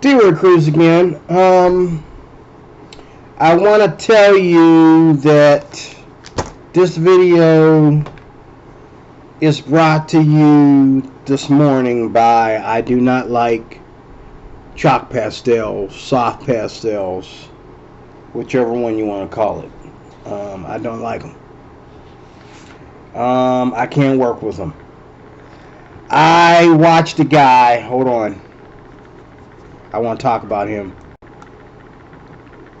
Derwent Cruise again. I want to tell you that this video is brought to you this morning by I do not like chalk pastels, soft pastels, whichever one you want to call it. I don't like them. I can't work with them. I watched a guy, hold on, I want to talk about him.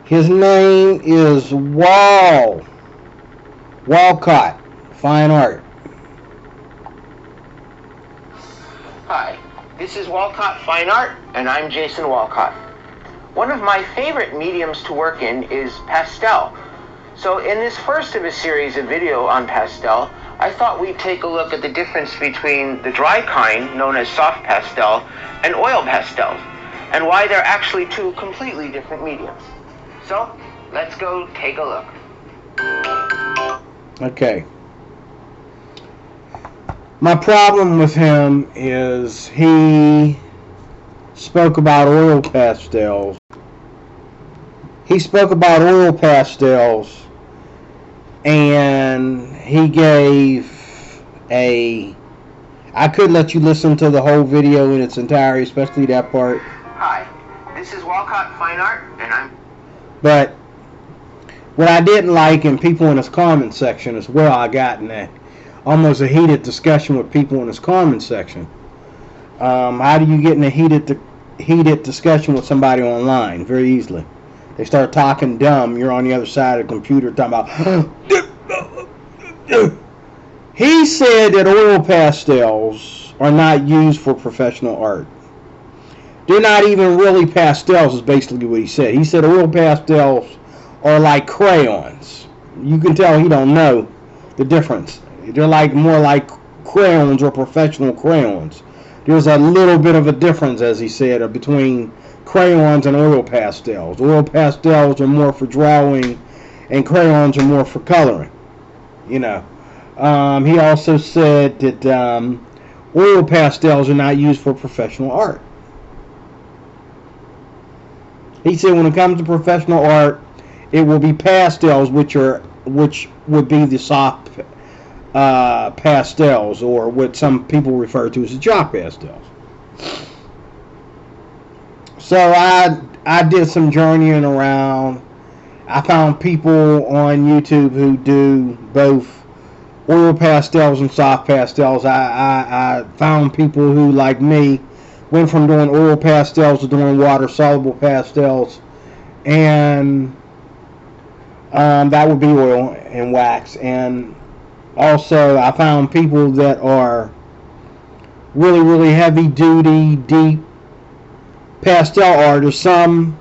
His name is Walcott Fine Art. Hi, this is Walcott Fine Art, and I'm Jason Walcott. One of my favorite mediums to work in is pastel. So in this first of a series of video on pastel, I thought we'd take a look at the difference between the dry kind, known as soft pastel, and oil pastels, and why they're actually two completely different mediums. So, let's go take a look. Okay. My problem with him is he spoke about oil pastels. And he gave I could let you listen to the whole video in its entirety, especially that part. Hi, this is Walcott Fine Art, and I'm... But what I didn't like, and people in his comment section as well, I got in almost a heated discussion with people in his comment section. How do you get in a heated discussion with somebody online? Very easily. They start talking dumb. You're on the other side of the computer talking about... He said that oil pastels are not used for professional art. They're not even really pastels, is basically what he said. He said oil pastels are like crayons. You can tell he don't know the difference. They're more like crayons or professional crayons. There's a little bit of a difference, as he said, between crayons and oil pastels. Oil pastels are more for drawing, and crayons are more for coloring. You know. He also said that oil pastels are not used for professional art. He said when it comes to professional art, it will be pastels, which would be the soft pastels, or what some people refer to as the chalk pastels. So I did some journeying around. I found people on YouTube who do both oil pastels and soft pastels. I found people who, like me, went from doing oil pastels to doing water soluble pastels, and that would be oil and wax. And also I found people that are really, really heavy duty, deep pastel artists. Some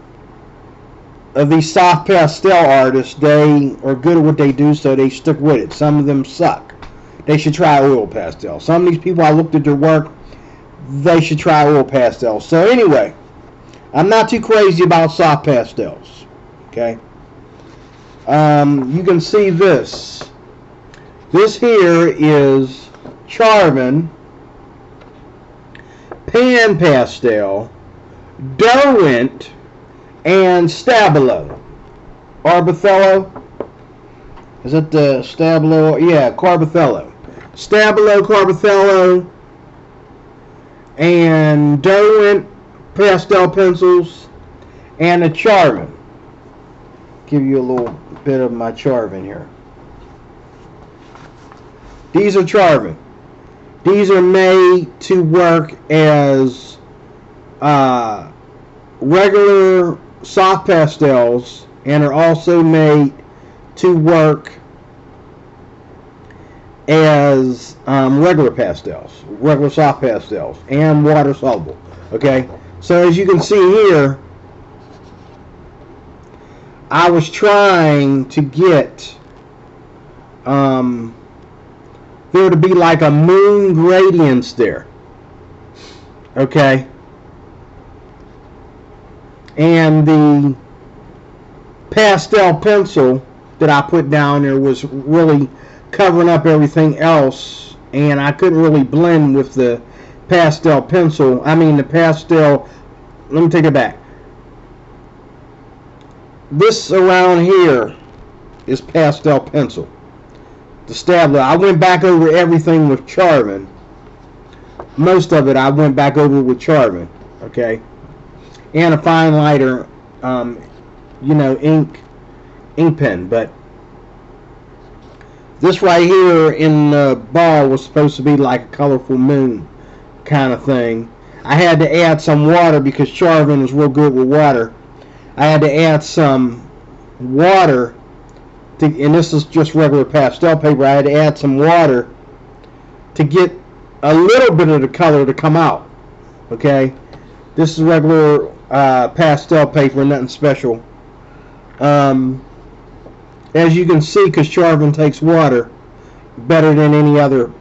of these soft pastel artists, they are good at what they do, so they stick with it. Some of them suck. They should try oil pastels. Some of these people, I looked at their work, they should try oil pastels. So anyway, I'm not too crazy about soft pastels. Okay. You can see this. This here is Charvin Pan Pastel, Derwent, and Stabilo. Othello. Is it the Stabilo? Yeah, Othello. Stabilo, Othello, and Derwent pastel pencils, and a Charvin. Give you a little bit of my Charvin here. These are Charvin. These are made to work as regular soft pastels, and are also made to work as regular pastels, regular soft pastels, and water soluble. Okay, so as you can see here, I was trying to get there to be like a moon gradients there. Okay, and the pastel pencil that I put down there was really covering up everything else, and I couldn't really blend with the pastel pencil. I mean the pastel let me take it back. This around here is pastel pencil. The Stabilo. I went back over everything with Charvin. Most of it I went back over with Charvin. Okay. And a fine lighter, ink pen. But this right here in the ball was supposed to be like a colorful moon kind of thing. I had to add some water because Charvin is real good with water. I had to add some water, and this is just regular pastel paper. I had to add some water to get a little bit of the color to come out. Okay, this is regular pastel paper, nothing special. As you can see, because Charvin takes water better than any other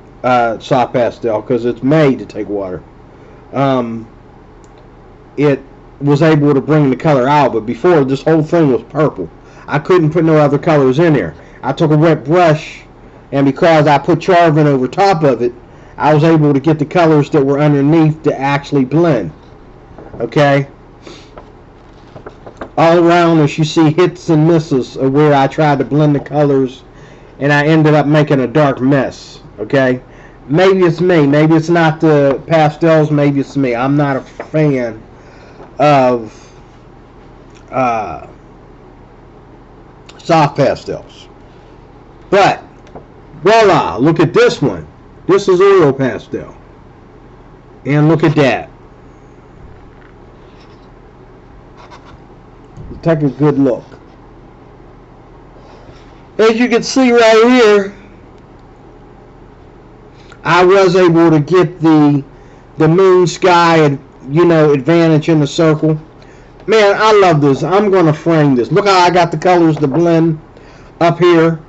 soft pastel, because it's made to take water. It was able to bring the color out, but before this whole thing was purple. I couldn't put no other colors in there. I took a wet brush, and because I put Charvin over top of it, I was able to get the colors that were underneath to actually blend. Okay, all around, as you see, hits and misses of where I tried to blend the colors, and I ended up making a dark mess. Okay, maybe it's me, maybe it's not the pastels, maybe it's me. I'm not a fan of soft pastels, but voila, look at this one. This is oil pastel, and look at that. Take a good look. As you can see right here, I was able to get the moon sky, advantage in the circle. Man, I love this. I'm going to frame this. Look how I got the colors to blend up here.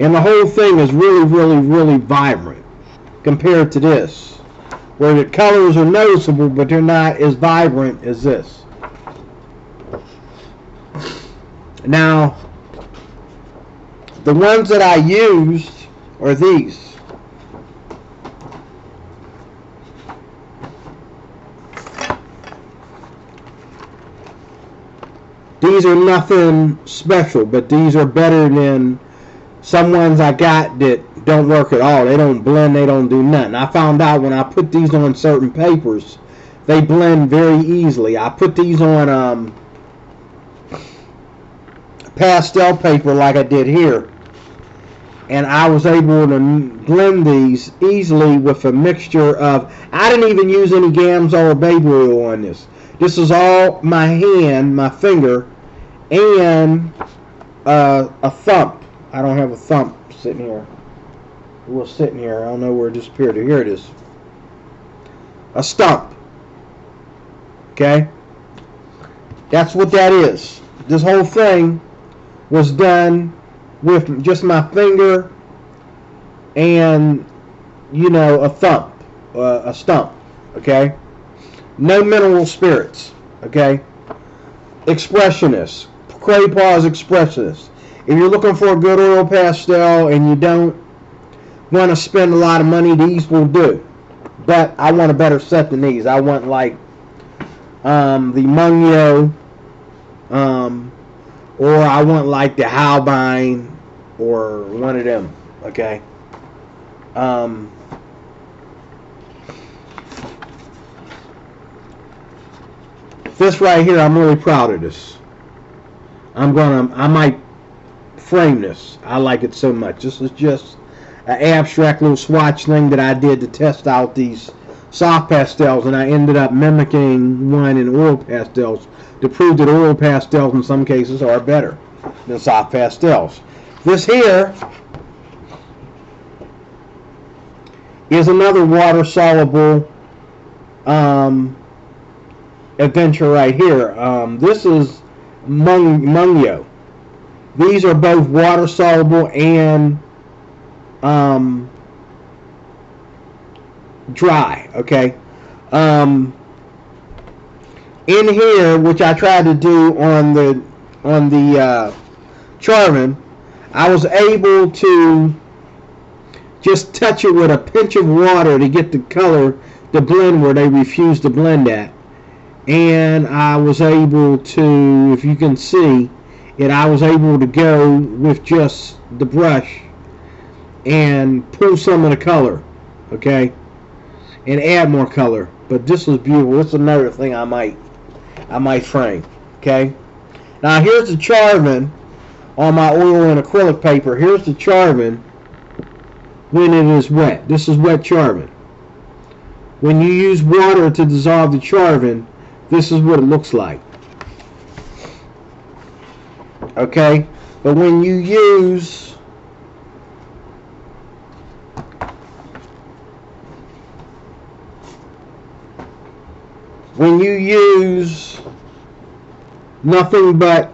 And the whole thing is really, really, really vibrant compared to this, where the colors are noticeable, but they're not as vibrant as this. Now, the ones that I used are these. These are nothing special, but these are better than some ones I got that don't work at all. They don't blend, they don't do nothing. I found out when I put these on certain papers, they blend very easily. I put these on pastel paper like I did here, and I was able to blend these easily with a mixture of, I didn't even use any Gamsol or baby oil on this. This is all my hand, my finger, and a thumb. I don't have a thumb sitting here. It was sitting here. I don't know where it disappeared. Here it is. A stump. Okay? That's what that is. This whole thing was done with just my finger and, a thumb, a stump. Okay? No mineral spirits. Okay? Expressionist. Cray Expressionist. If you're looking for a good oil pastel and you don't want to spend a lot of money, these will do. But I want a better set than these. I want like the Mungyo, or I want like the Halbine, or one of them. Okay. This right here, I'm really proud of this. I might frame this. I like it so much. This is just an abstract little swatch thing that I did to test out these soft pastels, and I ended up mimicking one in oil pastels to prove that oil pastels in some cases are better than soft pastels. This here is another water soluble adventure right here. This is Mungyo. These are both water soluble and dry. Okay. In here, which I tried to do on the Charvin, I was able to just touch it with a pinch of water to get the color the blend where they refused to blend at. And I was able to, if you can see it, I was able to go with just the brush and pull some of the color, okay, and add more color. But this was beautiful. This is another thing I might frame, okay. Now here's the Charvin on my oil and acrylic paper. Here's the Charvin when it is wet. This is wet Charvin. When you use water to dissolve the Charvin, this is what it looks like. Okay? But when you use nothing but,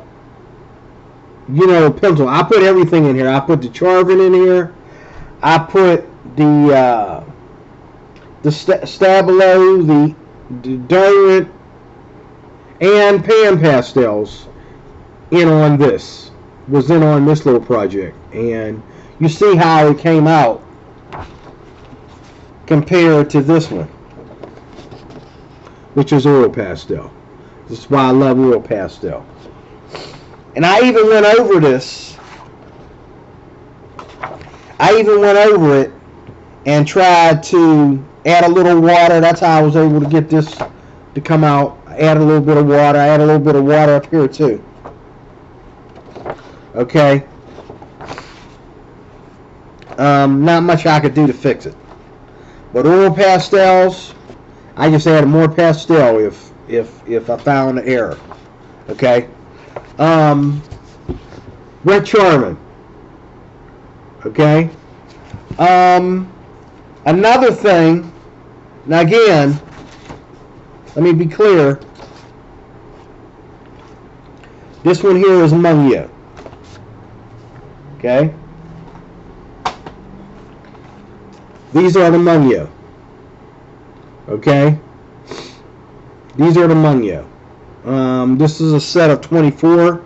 you know, a pencil. I put everything in here. I put the Charvin in here. I put the Stabilo, the Derwent, and pan pastels in on this. Was in on this little project. And you see how it came out compared to this one, which is Oil Pastel. This is why I love Oil Pastel. And I even went over this. I even went over it and tried to add a little water. That's how I was able to get this to come out. I added a little bit of water. I added a little bit of water up here too. Okay. Not much I could do to fix it. But Oil Pastels, I just added more pastel if I found an error. Okay. Wet Charvin. Okay. Another thing. Now again, let me be clear. This one here is Mungyo. Okay. These are the Mungyo. Okay. These are the Mungyo. This is a set of 24.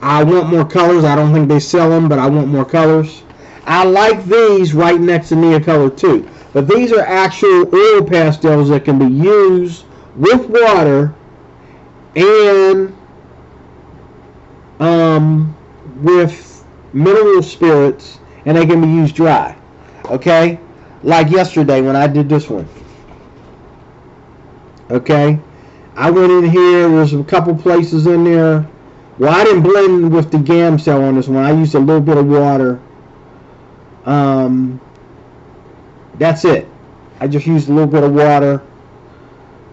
I want more colors. I don't think they sell them, but I want more colors. I like these right next to Neocolor too. But these are actual oil pastels that can be used with water and with mineral spirits, and they can be used dry. Okay? Like yesterday when I did this one. Okay? I went in here, there's a couple places in there. Well, I didn't blend with the Gamcell on this one. I used a little bit of water. That's it. I just used a little bit of water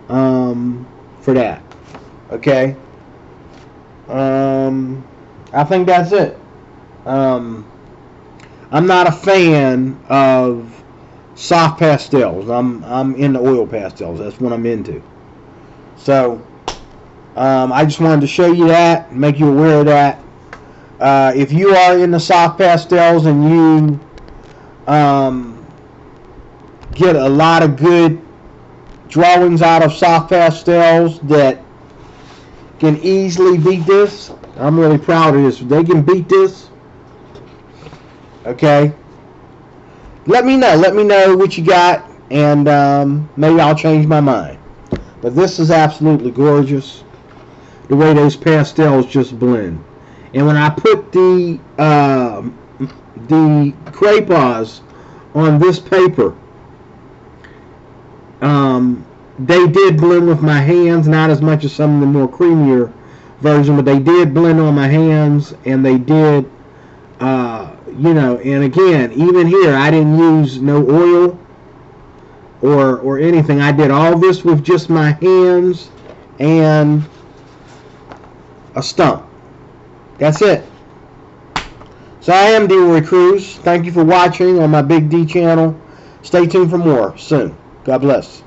for that. Okay? I think that's it. I'm not a fan of soft pastels. I'm into oil pastels. That's what I'm into. So I just wanted to show you that, make you aware of that. If you are into soft pastels and you get a lot of good drawings out of soft pastels that can easily beat this, I'm really proud of this. If they can beat this, okay, let me know what you got, and maybe I'll change my mind. But this is absolutely gorgeous, the way those pastels just blend. And when I put the Cray paws on this paper, they did blend with my hands, not as much as some of the more creamier version, but they did blend on my hands, and they did, you know, and again, even here, I didn't use no oil or anything. I did all this with just my hands and a stump. That's it. So I am Derwent Cruz. Thank you for watching on my Big D channel. Stay tuned for more soon. God bless.